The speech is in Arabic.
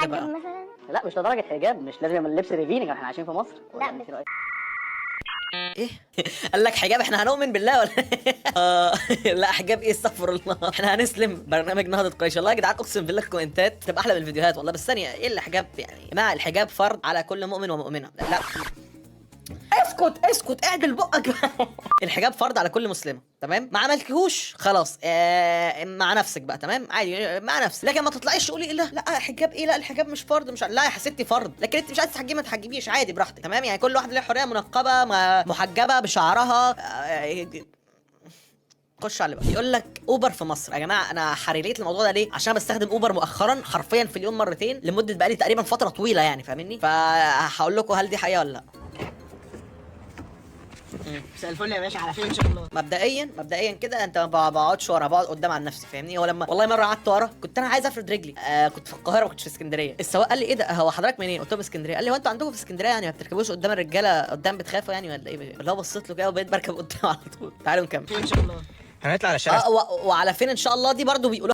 حجب مثلا. لا مش لدرجه حجاب، مش لازم اللبس ريفينينج، احنا عايشين في مصر. لا بس ايه؟ قال لك حجاب؟ احنا هنؤمن بالله ولا لا حجاب ايه؟ استغفر الله، احنا هنسلم. برنامج نهضة قريش. والله يا جدعان اقسم بالله الكومنتات تبقى احلى من الفيديوهات والله. بس ثانيه، ايه اللي حجاب يعني؟ يا جماعه الحجاب فرض على كل مؤمن ومؤمنه. لا اسكت اسكت، اعدل بقك. الحجاب فرض على كل مسلمه، تمام؟ ما عملتهوش خلاص مع نفسك بقى، تمام؟ عادي مع نفسك، لكن ما تطلعيش تقولي إيه لا حجاب ايه، لا الحجاب مش فرض، مش لا يا حسيتي فرض، لكن انت مش عايزه تحجبي ما تحجبيش عادي براحتك، تمام؟ يعني كل واحده ليها حريه، منقبه محجبه بشعرها. خش على بقى. يقول لك اوبر في مصر. يا جماعه انا حريليت الموضوع ده ليه؟ عشان بستخدم اوبر مؤخرا حرفيا في اليوم مرتين لمده بقالي تقريبا فتره طويله يعني، فاهمني؟ فهقول لكم هل دي حقيقه ولا لا. مساء الفل يا باشا، على خير ان شاء الله. مبدئيا كده انت ما بقعدش ورا، بقعد قدام عن نفسي، فاهمني؟ هو لما والله مره قعدت ورا كنت انا عايز افرد رجلي، كنت في القاهره ما كنتش في اسكندريه. السواق قال لي ايه ده، هو حضرتك منين؟ قلت له من اسكندريه. قال لي هو انتوا عندكم في اسكندريه يعني ما بتركبوش قدام الرجاله قدام، بتخافوا يعني ولا ايه؟ اللي هو بصيت له كده وبقيت بركب قدام على طول. تعالوا نكمل. خير ان شاء الله. هنطلع على الشارع. وعلى فين ان شاء الله دي برضو بيقولوا